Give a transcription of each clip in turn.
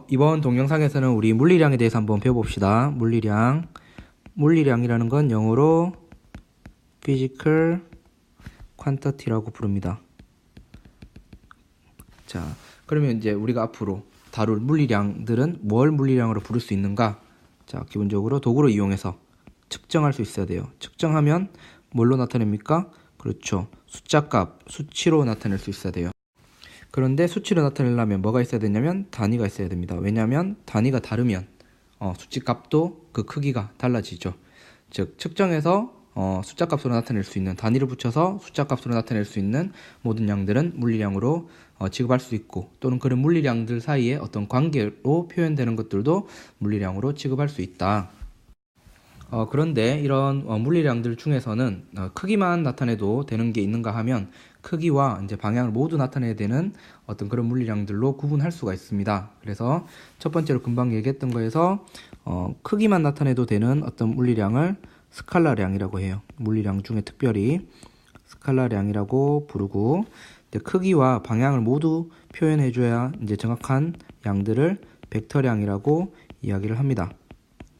이번 동영상에서는 우리 물리량에 대해서 한번 배워봅시다. 물리량이라는 건 영어로 physical quantity라고 부릅니다. 자, 그러면 이제 우리가 앞으로 다룰 물리량들은 뭘 물리량으로 부를 수 있는가? 자, 기본적으로 도구를 이용해서 측정할 수 있어야 돼요. 측정하면 뭘로 나타냅니까? 그렇죠. 숫자값, 수치로 나타낼 수 있어야 돼요. 그런데 수치로 나타내려면 뭐가 있어야 되냐면 단위가 있어야 됩니다. 왜냐하면 단위가 다르면 수치 값도 그 크기가 달라지죠. 즉 측정해서 숫자 값으로 나타낼 수 있는 단위를 붙여서 숫자 값으로 나타낼 수 있는 모든 양들은 물리량으로 취급할 수 있고, 또는 그런 물리량들 사이에 어떤 관계로 표현되는 것들도 물리량으로 취급할 수 있다. 그런데 이런 물리량들 중에서는 크기만 나타내도 되는 게 있는가 하면 크기와 이제 방향을 모두 나타내야 되는 어떤 그런 물리량들로 구분할 수가 있습니다. 그래서 첫 번째로 금방 얘기했던 거에서 크기만 나타내도 되는 어떤 물리량을 스칼라량이라고 해요. 물리량 중에 특별히 스칼라량이라고 부르고, 크기와 방향을 모두 표현해줘야 이제 정확한 양들을 벡터량이라고 이야기를 합니다.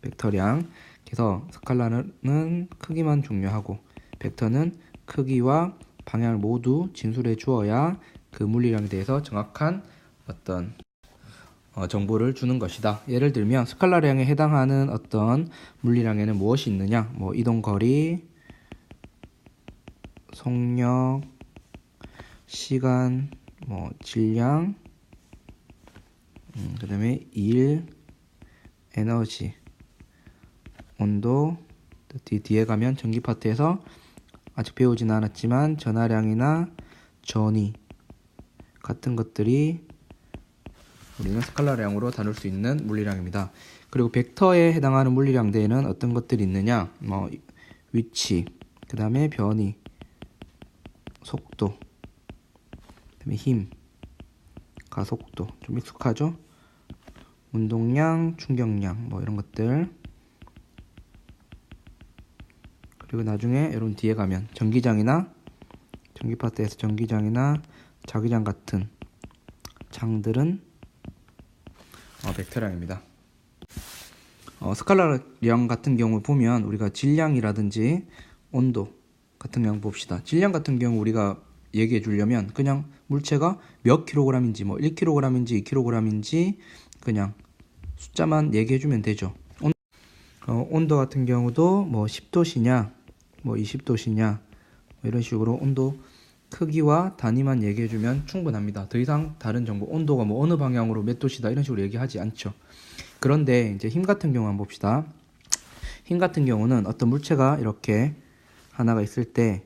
벡터량. 그래서 스칼라는 크기만 중요하고 벡터는 크기와 방향을 모두 진술해 주어야 그 물리량에 대해서 정확한 어떤 정보를 주는 것이다. 예를 들면 스칼라량에 해당하는 어떤 물리량에는 무엇이 있느냐? 이동거리, 속력, 시간, 질량, 그 다음에 일, 에너지, 온도, 뒤에 가면 전기 파트에서 아직 배우지는 않았지만 전하량이나 전위 같은 것들이 우리는 스칼라량으로 다룰 수 있는 물리량입니다. 그리고 벡터에 해당하는 물리량대에는 어떤 것들이 있느냐? 위치, 그 다음에 변이, 속도, 그 다음에 힘, 가속도, 좀 익숙하죠? 운동량, 충격량, 이런 것들. 그리고 나중에 여러분 뒤에 가면 전기장이나 전기 파트에서 전기장이나 자기장 같은 장들은 벡터량입니다. 스칼라량 같은 경우 보면 우리가 질량이라든지 온도 같은 양 봅시다. 질량 같은 경우 우리가 얘기해 주려면 그냥 물체가 몇 킬로그램인지 1킬로그램인지 2킬로그램인지 그냥 숫자만 얘기해 주면 되죠. 온도 같은 경우도 10도씨냐 20도씨냐 이런 식으로 온도 크기와 단위만 얘기해 주면 충분합니다. 더 이상 다른 정보, 온도가 어느 방향으로 몇 도씨다 이런 식으로 얘기하지 않죠. 그런데 이제 힘 같은 경우 한번 봅시다. 힘 같은 경우는 어떤 물체가 이렇게 하나가 있을 때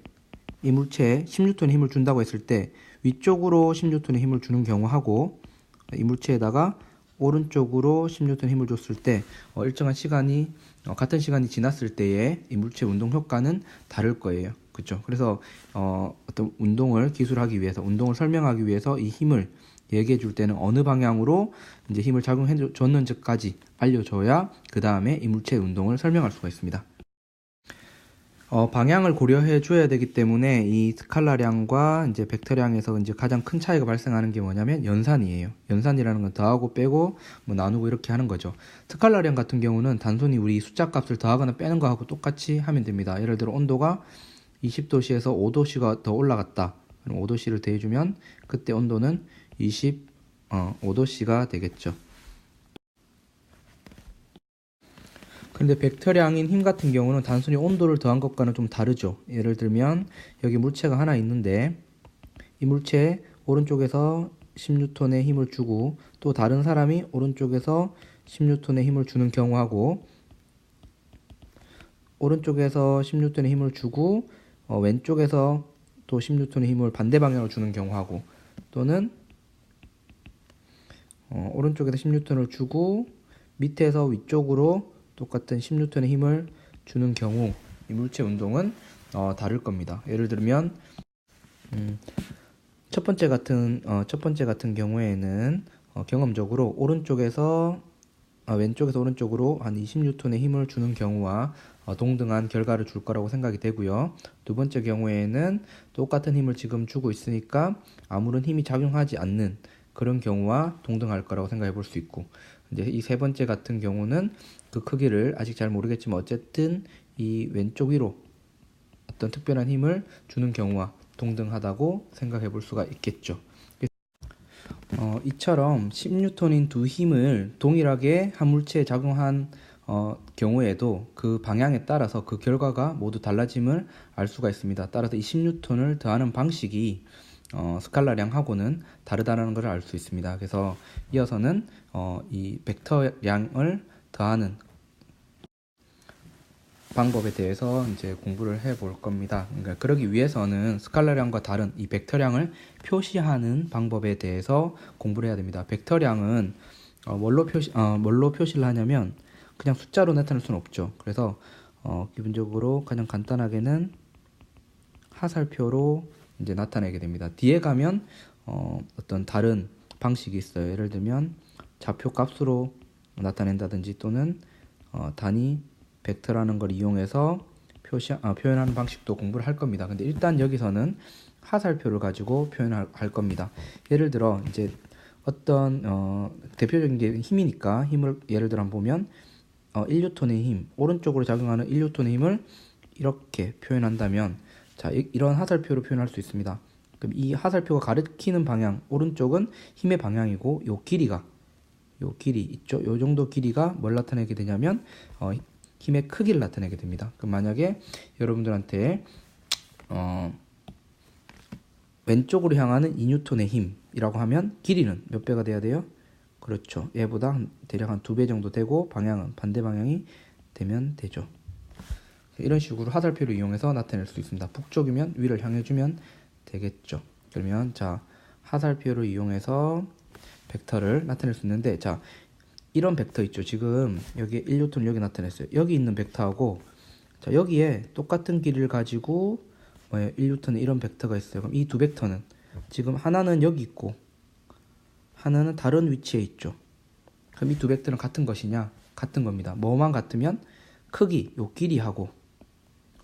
이 물체에 10N의 힘을 준다고 했을 때 위쪽으로 10N의 힘을 주는 경우하고, 이 물체에다가 오른쪽으로 10N의 힘을 줬을 때 일정한 시간이 같은 시간이 지났을 때의 이 물체 운동 효과는 다를 거예요. 그렇죠? 그래서 어떤 운동을 기술하기 위해서, 운동을 설명하기 위해서 이 힘을 얘기해 줄 때는 어느 방향으로 이제 힘을 작용해 줬는지까지 알려줘야 그 다음에 이 물체의 운동을 설명할 수가 있습니다. 방향을 고려해 줘야 되기 때문에 이 스칼라량과 이제 벡터량에서 이제 가장 큰 차이가 발생하는 게 뭐냐면 연산이에요. 연산이라는 건 더하고 빼고 나누고 이렇게 하는 거죠. 스칼라량 같은 경우는 단순히 우리 숫자 값을 더하거나 빼는 거하고 똑같이 하면 됩니다. 예를 들어 온도가 20도씨에서 5도씨가 더 올라갔다. 그럼 5도씨를 더해주면 그때 온도는 25도씨가 되겠죠. 근데 벡터량인 힘 같은 경우는 단순히 온도를 더한 것과는 좀 다르죠. 예를 들면 여기 물체가 하나 있는데 이 물체에 오른쪽에서 10N의 힘을 주고 또 다른 사람이 오른쪽에서 10N의 힘을 주는 경우하고, 오른쪽에서 10N의 힘을 주고 왼쪽에서 또 10N의 힘을 반대 방향으로 주는 경우하고, 또는 오른쪽에서 10N을 주고 밑에서 위쪽으로 똑같은 10N의 힘을 주는 경우 이 물체 운동은 다를 겁니다. 예를 들면 첫 번째 같은 경우에는 경험적으로 왼쪽에서 오른쪽으로 한 20N의 힘을 주는 경우와 동등한 결과를 줄 거라고 생각이 되고요. 두 번째 경우에는 똑같은 힘을 지금 주고 있으니까 아무런 힘이 작용하지 않는 그런 경우와 동등할 거라고 생각해 볼 수 있고, 이제 이 세 번째 같은 경우는 그 크기를 아직 잘 모르겠지만 어쨌든 이 왼쪽 위로 어떤 특별한 힘을 주는 경우와 동등하다고 생각해 볼 수가 있겠죠. 이처럼 10N인 두 힘을 동일하게 한 물체에 작용한 경우에도 그 방향에 따라서 그 결과가 모두 달라짐을 알 수가 있습니다. 따라서 이 10N을 더하는 방식이 스칼라량하고는 다르다는 것을 알 수 있습니다. 그래서 이어서는 이 벡터량을 더하는 방법에 대해서 이제 공부를 해 볼 겁니다. 그러니까 그러기 위해서는 스칼라량과 다른 이 벡터량을 표시하는 방법에 대해서 공부를 해야 됩니다. 벡터량은 뭘로 표시를 하냐면 그냥 숫자로 나타낼 수는 없죠. 그래서 기본적으로 가장 간단하게는 하살표로 이제 나타내게 됩니다. 뒤에 가면 어떤 다른 방식이 있어요. 예를 들면 좌표 값으로 나타낸다든지 또는 단위 벡터라는 걸 이용해서 표현하는 방식도 공부를 할 겁니다. 근데 일단 여기서는 하살표를 가지고 표현할 겁니다. 예를 들어 이제 어떤 대표적인 게 힘이니까 힘을 예를 들어 한번 보면 1N의 힘, 오른쪽으로 작용하는 1N의 힘을 이렇게 표현한다면 자, 이런 하살표로 표현할 수 있습니다. 그럼 이 하살표가 가리키는 방향, 오른쪽은 힘의 방향이고 요 길이 있죠. 요 정도 길이가 뭘 나타내게 되냐면 힘의 크기를 나타내게 됩니다. 그럼 만약에 여러분들한테 왼쪽으로 향하는 2N의 힘이라고 하면 길이는 몇 배가 돼야 돼요? 그렇죠. 얘보다 대략 한 2배 정도 되고 방향은 반대 방향이 되면 되죠. 이런 식으로 하살표를 이용해서 나타낼 수 있습니다. 북쪽이면 위를 향해 주면 되겠죠. 그러면 자, 하살표를 이용해서 벡터를 나타낼 수 있는데 자, 이런 벡터 있죠. 지금 여기 1N을 여기 나타냈어요. 여기 있는 벡터하고 자, 여기에 똑같은 길이를 가지고 1N에 이런 벡터가 있어요. 그럼 이 두 벡터는 지금 하나는 여기 있고 하나는 다른 위치에 있죠. 그럼 이 두 벡터는 같은 것이냐? 같은 겁니다. 뭐만 같으면 크기, 요 길이하고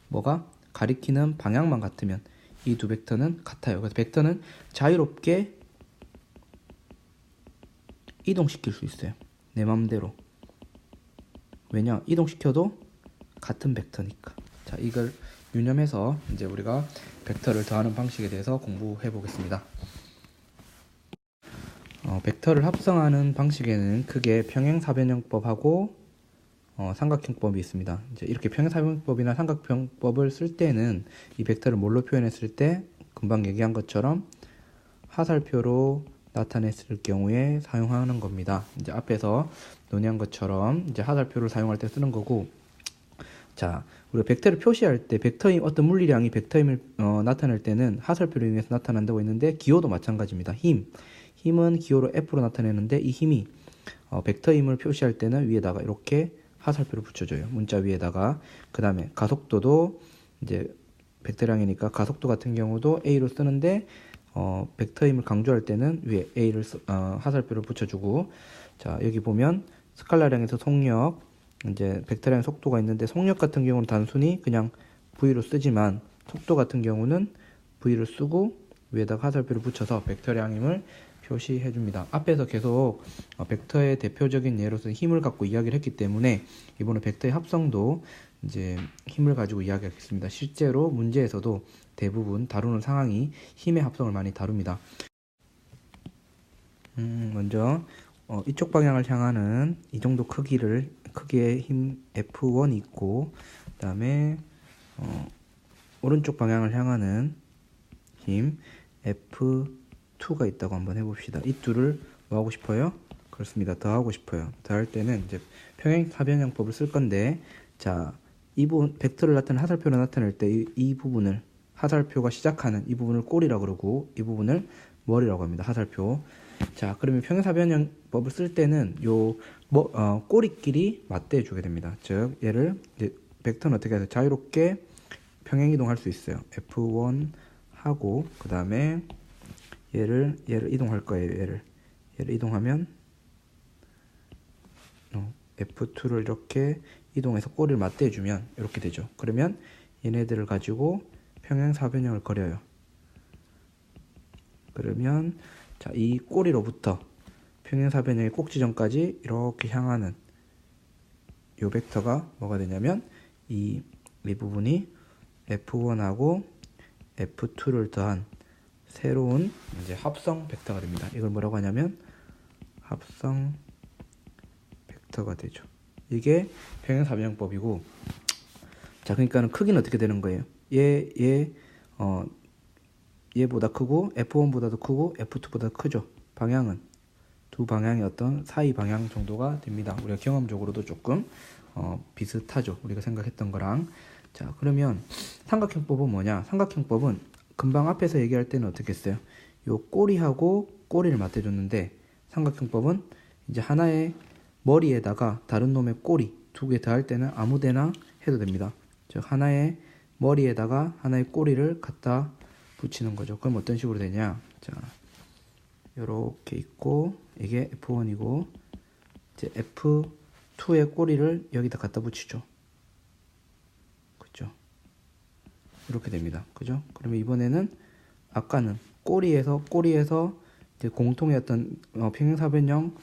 뭐가 가리키는 방향만 같으면 이 두 벡터는 같아요. 그래서 벡터는 자유롭게 이동시킬 수 있어요. 내 맘대로. 왜냐? 이동시켜도 같은 벡터니까. 자, 이걸 유념해서 이제 우리가 벡터를 더하는 방식에 대해서 공부해 보겠습니다. 벡터를 합성하는 방식에는 크게 평행사변형법하고 삼각형법이 있습니다. 이제 이렇게 평행사변형법이나 삼각형법을 쓸 때는 이 벡터를 뭘로 표현했을 때 금방 얘기한 것처럼 하살표로 나타냈을 경우에 사용하는 겁니다. 이제 앞에서 논의한 것처럼 이제 하살표를 사용할 때 쓰는 거고, 자, 우리가 벡터를 표시할 때 벡터임 어떤 물리량이 벡터임을 나타낼 때는 하살표를 이용해서 나타난다고 했는데 기호도 마찬가지입니다. 힘은 기호로 F로 나타내는데 이 힘이 벡터임을 표시할 때는 위에다가 이렇게 하살표를 붙여줘요. 문자 위에다가. 그 다음에 가속도도 이제 벡터량이니까 가속도 같은 경우도 A로 쓰는데 벡터임을 강조할 때는 위에 A를 하살표를 붙여주고, 자, 여기 보면 스칼라량에서 속력, 이제 벡터량 속도가 있는데 속력 같은 경우는 단순히 그냥 V로 쓰지만 속도 같은 경우는 V를 쓰고 위에다가 하살표를 붙여서 벡터량임을 표시해 줍니다. 앞에서 계속 벡터의 대표적인 예로서 힘을 갖고 이야기를 했기 때문에 이번에 벡터의 합성도 이제 힘을 가지고 이야기하겠습니다. 실제로 문제에서도 대부분 다루는 상황이 힘의 합성을 많이 다룹니다. 먼저 이쪽 방향을 향하는 이 정도 크기의 힘 F1이 있고, 그 다음에 오른쪽 방향을 향하는 힘 F2가 있다고 한번 해봅시다. 이 둘을 뭐 하고 싶어요? 그렇습니다. 더하고 싶어요. 더할 때는 이제 평행사변형법을 쓸 건데, 자, 이 부분 벡터를 나타내는 하살표를 나타낼 때 이 부분을 하살표가 시작하는 이 부분을 꼬리라고 그러고 이 부분을 머리라고 합니다. 하살표. 자, 그러면 평행사변형법을 쓸 때는 꼬리끼리 맞대어 주게 됩니다. 즉, 얘를 이제 벡터는 어떻게 해서 자유롭게 평행이동할 수 있어요. F1 하고 그 다음에 얘를 이동할 거예요. 얘를 이동하면 F2를 이렇게 이동해서 꼬리를 맞대어 주면 이렇게 되죠. 그러면 얘네들을 가지고 평행사변형을 그려요. 그러면 자, 이 꼬리로부터 평행사변형의 꼭 지점까지 이렇게 향하는 요 벡터가 뭐가 되냐면 이 부분이 F1하고 F2를 더한 새로운 이제 합성 벡터가 됩니다. 이걸 뭐라고 하냐면 합성 벡터가 되죠. 이게 평행사변형법이고, 자, 그러니까는 크기는 어떻게 되는 거예요? 얘보다 크고 F1보다도 크고 F2보다 크죠. 방향은 두 방향의 어떤 사이 방향 정도가 됩니다. 우리가 경험적으로도 조금 비슷하죠. 우리가 생각했던 거랑. 자, 그러면 삼각형법은 뭐냐? 삼각형법은 금방 앞에서 얘기할 때는 어떻게 했어요? 요 꼬리하고 꼬리를 맞대줬는데, 삼각형법은 이제 하나의 머리에다가 다른 놈의 꼬리 두 개 더할 때는 아무데나 해도 됩니다. 즉 하나의 머리에다가 하나의 꼬리를 갖다 붙이는 거죠. 그럼 어떤 식으로 되냐? 자, 요렇게 있고 이게 F1이고 이제 F2의 꼬리를 여기다 갖다 붙이죠. 그죠? 이렇게 됩니다. 그죠? 그러면 이번에는 아까는 꼬리에서 이제 공통의 어떤 평행사변형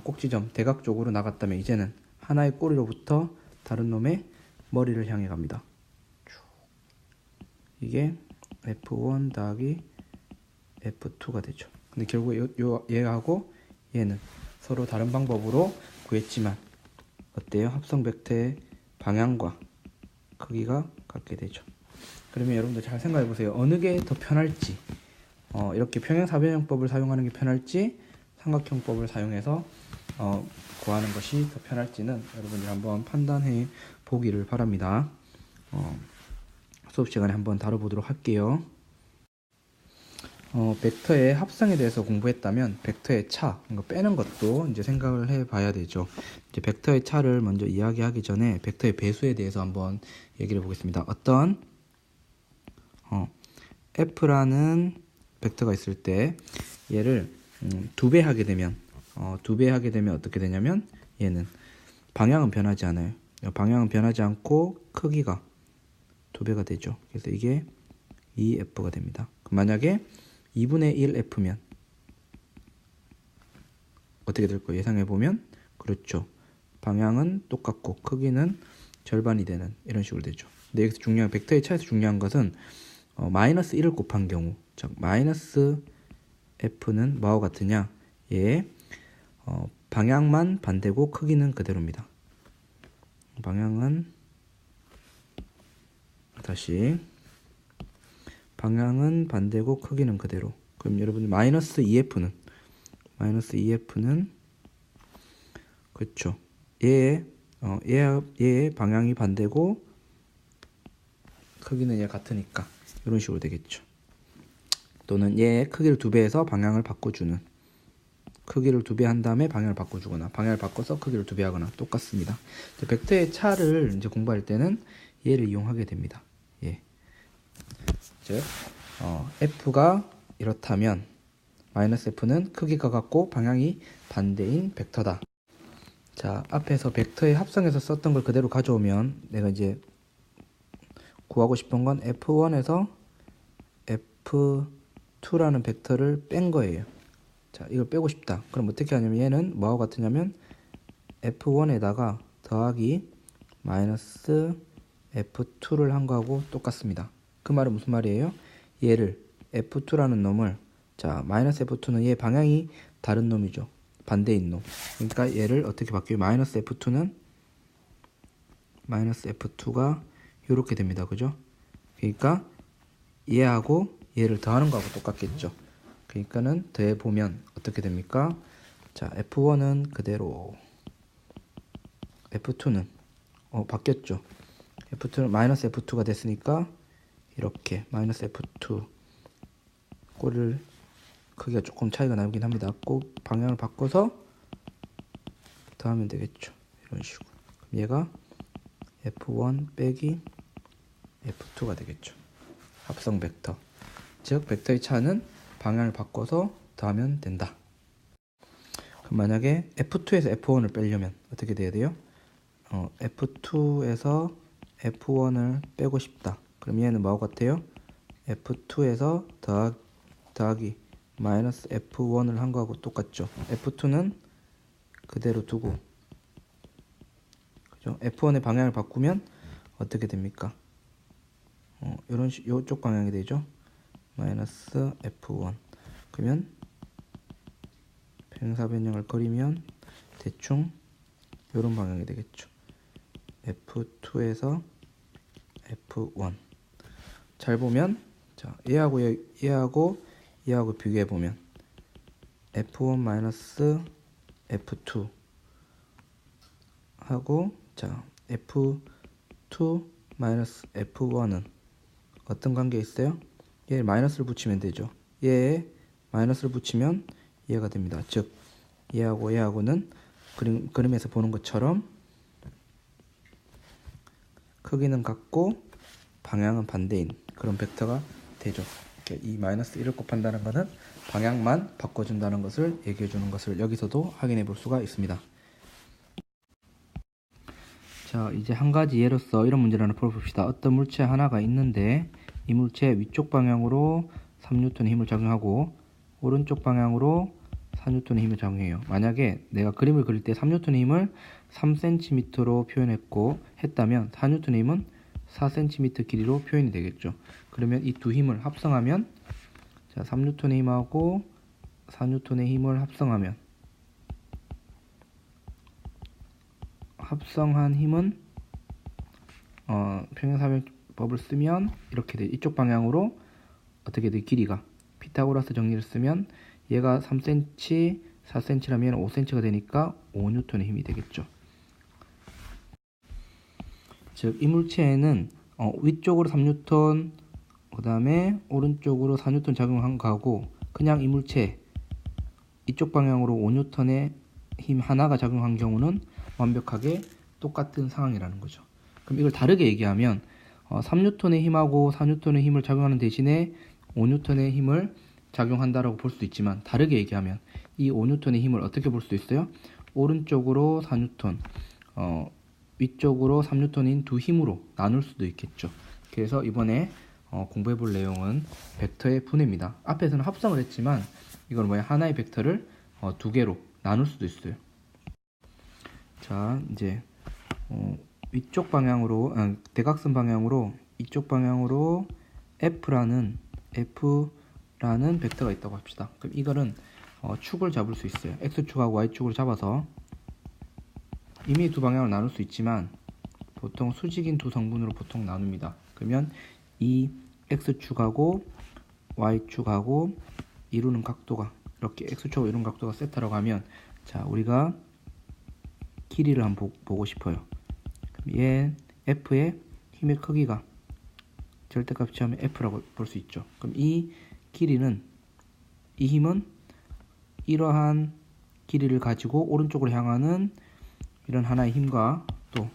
꼭지점 대각 쪽으로 나갔다면, 이제는 하나의 꼬리로부터 다른 놈의 머리를 향해 갑니다. 이게 F1 더하기 F2가 되죠. 근데 결국 얘하고 얘는 서로 다른 방법으로 구했지만 어때요? 합성 벡터의 방향과 크기가 같게 되죠. 그러면 여러분들 잘 생각해 보세요. 어느 게 더 편할지, 이렇게 평행사변형법을 사용하는 게 편할지, 삼각형법을 사용해서 구하는 것이 더 편할지는 여러분들 한번 판단해 보기를 바랍니다. 수업 시간에 한번 다뤄보도록 할게요. 벡터의 합성에 대해서 공부했다면 벡터의 차, 이거 빼는 것도 이제 생각을 해 봐야 되죠. 이제 벡터의 차를 먼저 이야기하기 전에 벡터의 배수에 대해서 한번 얘기를 해보겠습니다. 어떤 F라는 벡터가 있을 때 얘를 두 배 하게 되면 어떻게 되냐면 얘는 방향은 변하지 않아요. 방향은 변하지 않고 크기가 두 배가 되죠. 그래서 이게 2F가 됩니다. 만약에 2분의 1F면 어떻게 될 거예요? 예상해 보면 그렇죠. 방향은 똑같고 크기는 절반이 되는 이런 식으로 되죠. 근데 여기서 중요한 벡터의 차에서 중요한 것은 마이너스 1을 곱한 경우, 즉 마이너스 F는 뭐와 같으냐? 방향만 반대고 크기는 그대로입니다. 방향은 반대고 크기는 그대로. 그럼 여러분 마이너스 2F는 그렇죠. 얘의 방향이 반대고 크기는 얘 같으니까 이런 식으로 되겠죠. 또는 얘의 크기를 2배해서 방향을 바꿔주는, 크기를 2배 한 다음에 방향을 바꿔주거나 방향을 바꿔서 크기를 2배 하거나 똑같습니다. 벡터의 차를 이제 공부할 때는 얘를 이용하게 됩니다. 즉 F가 이렇다면 마이너스 F는 크기가 같고 방향이 반대인 벡터다. 자, 앞에서 벡터의 합성에서 썼던 걸 그대로 가져오면 내가 이제 구하고 싶은 건 F1에서 F2라는 벡터를 뺀 거예요. 자, 이걸 빼고 싶다. 그럼 어떻게 하냐면 얘는 뭐하고 같으냐면 F1에다가 더하기 마이너스 F2를 한 거하고 똑같습니다. 그 말은 무슨 말이에요? 얘를 F2라는 놈을, 자, 마이너스 F2는 얘 방향이 다른 놈이죠. 반대인 놈. 그러니까 얘를 어떻게 바뀌어요? 마이너스 F2가 이렇게 됩니다. 그죠? 그러니까 얘하고 얘를 더하는 거하고 똑같겠죠. 그러니까는 더해보면 어떻게 됩니까? 자, F1은 그대로, F2는 바뀌었죠. F2는 마이너스 F2가 됐으니까 이렇게 마이너스 F2 꼬리를 크기가 조금 차이가 나긴 합니다. 꼭 방향을 바꿔서 더하면 되겠죠. 이런 식으로. 그럼 얘가 F1 빼기 F2가 되겠죠. 합성 벡터. 즉 벡터의 차는 방향을 바꿔서 더하면 된다. 그럼 만약에 F2에서 F1을 빼려면 어떻게 돼야 돼요? F2에서 F1을 빼고 싶다. 그럼 얘는 뭐하고 같아요? F2에서 더하기 마이너스 F1을 한 거하고 똑같죠. F2는 그대로 두고, 그죠? F1의 방향을 바꾸면 어떻게 됩니까? 요쪽 방향이 되죠. 마이너스 F1. 그러면 평행사 변형을 그리면 대충 요런 방향이 되겠죠. F2에서 F1. 잘 보면, 자, 얘하고 비교해 보면 F1 마이너스 F2 하고, 자, F2 마이너스 F1은 어떤 관계에 있어요? 얘 마이너스를 붙이면 되죠. 얘에 마이너스를 붙이면 얘가 됩니다. 즉 얘하고는 그림에서 보는 것처럼 크기는 같고 방향은 반대인 그런 벡터가 되죠. 이 마이너스 1을 곱한다는 것은 방향만 바꿔준다는 것을 얘기해 주는 것을 여기서도 확인해 볼 수가 있습니다. 자, 이제 한 가지 예로서 이런 문제를 하나 풀어봅시다. 어떤 물체 하나가 있는데 이 물체 위쪽 방향으로 3N의 힘을 작용하고 오른쪽 방향으로 4N의 힘을 작용해요. 만약에 내가 그림을 그릴 때 3N의 힘을 3cm로 표현했고 했다면 4N의 힘은 4cm 길이로 표현이 되겠죠. 그러면 이 두 힘을 합성하면, 자, 3N의 힘하고 4N의 힘을 합성한 힘은 평행사변법을 쓰면 이렇게 돼. 이쪽 방향으로 어떻게 돼? 길이가 피타고라스 정리를 쓰면 얘가 3cm, 4cm라면 5cm가 되니까 5N의 힘이 되겠죠. 즉 이 물체에는 위쪽으로 3N, 그 다음에 오른쪽으로 4N 작용한 거하고 그냥 이 물체 이쪽 방향으로 5N의 힘 하나가 작용한 경우는 완벽하게 똑같은 상황이라는 거죠. 그럼 이걸 다르게 얘기하면 3N의 힘하고 4N의 힘을 작용하는 대신에 5N의 힘을 작용한다라고 볼 수도 있지만, 다르게 얘기하면 이 5N의 힘을 어떻게 볼 수 있어요? 오른쪽으로 4N, 위쪽으로 3N인 두 힘으로 나눌 수도 있겠죠. 그래서 이번에 공부해 볼 내용은 벡터의 분해입니다. 앞에서는 합성을 했지만 이건 뭐야? 하나의 벡터를 두 개로 나눌 수도 있어요. 자, 이제 위쪽 방향으로 대각선 방향으로 이쪽 방향으로 F라는 벡터가 있다고 합시다. 그럼 이거는 축을 잡을 수 있어요. X축하고 Y축을 잡아서 이미 두 방향으로 나눌 수 있지만 보통 수직인 두 성분으로 보통 나눕니다. 그러면 이 X축하고 Y축하고 이루는 각도가, 이렇게 X축하고 이루는 각도가 세타라고 하면, 자, 우리가 길이를 한번 보고 싶어요. 그럼 얘 F의 힘의 크기가 절대값 취하면 F라고 볼 수 있죠. 그럼 이 힘은 이러한 길이를 가지고 오른쪽으로 향하는 이런 하나의 힘과 또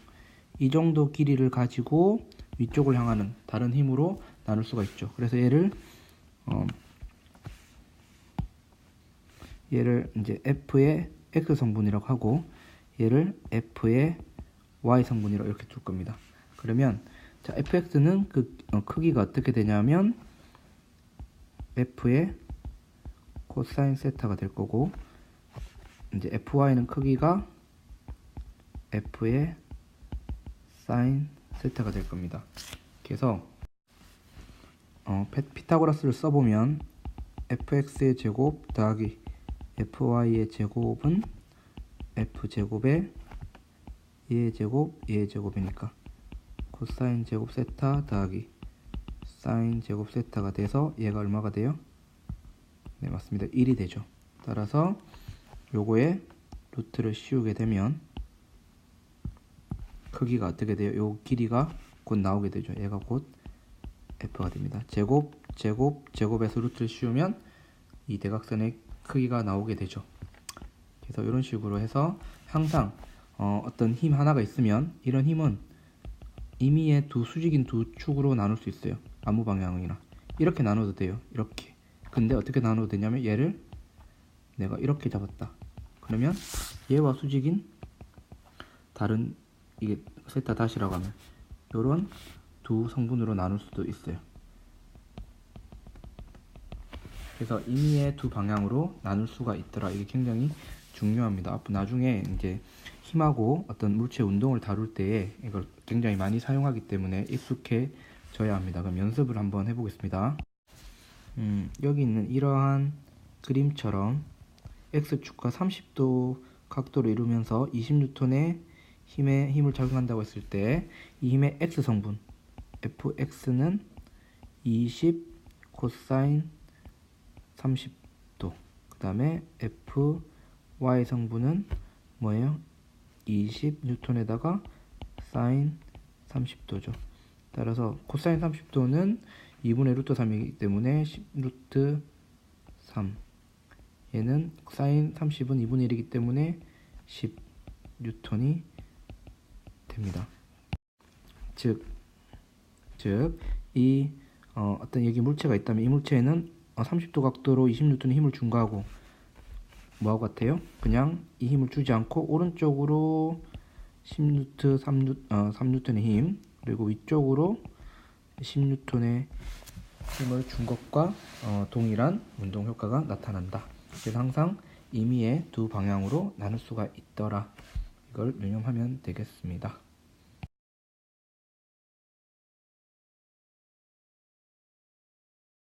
이 정도 길이를 가지고 위쪽을 향하는 다른 힘으로 나눌 수가 있죠. 그래서 얘를 이제 F의 X 성분이라고 하고 얘를 F의 Y 성분이라고 이렇게 둘 겁니다. 그러면 자, fx는 크기가 어떻게 되냐면 F의 코사인 세타가 될 거고, 이제 fy는 크기가 F의 사인 세타가 될 겁니다. 그래서 피타고라스를 써보면 fx의 제곱 더하기 fy의 제곱은 f제곱에 얘의 제곱이니까 코사인 제곱 세타 더하기 사인 제곱 세타가 돼서 얘가 얼마가 돼요? 네, 맞습니다. 1이 되죠. 따라서 요거에 루트를 씌우게 되면 크기가 어떻게 돼요? 요 길이가 곧 나오게 되죠. 얘가 곧 F가 됩니다. 제곱에서 루트를 씌우면 이 대각선의 크기가 나오게 되죠. 그래서 이런 식으로 해서 항상 어떤 힘 하나가 있으면 이런 힘은 임의의 수직인 두 축으로 나눌 수 있어요. 아무 방향이나 이렇게 나눠도 돼요. 이렇게. 근데 어떻게 나눠도 되냐면 얘를 내가 이렇게 잡았다. 그러면 얘와 수직인 다른, 이게 세타 다시라고 하면 요런 두 성분으로 나눌 수도 있어요. 그래서 임의의 두 방향으로 나눌 수가 있더라. 이게 굉장히 중요합니다. 앞으로 나중에 이제 힘하고 어떤 물체 운동을 다룰 때에 이걸 굉장히 많이 사용하기 때문에 익숙해져야 합니다. 그럼 연습을 한번 해보겠습니다. 여기 있는 이러한 그림처럼 X축과 30도 각도를 이루면서 20N의 힘을 작용한다고 했을 때 이 힘의 X 성분 fx는 20 코사인 30도, 그 다음에 fy 성분은 뭐예요? 20N에다가 사인 30도죠. 따라서 코사인 30도는 2분의 루트 3이기 때문에 10 루트 3, 얘는 사인 30은 2분의 1이기 때문에 10 뉴턴이 됩니다. 즉 이 어떤 여기 물체가 있다면 이 물체에는 30도 각도로 20N의 힘을 준 거하고 뭐하고 같아요? 그냥 이 힘을 주지 않고 오른쪽으로 10N, 3N의 힘, 그리고 위쪽으로 10N의 힘을 준 것과 동일한 운동 효과가 나타난다. 그래서 항상 임의의 두 방향으로 나눌 수가 있더라. 이걸 유념하면 되겠습니다.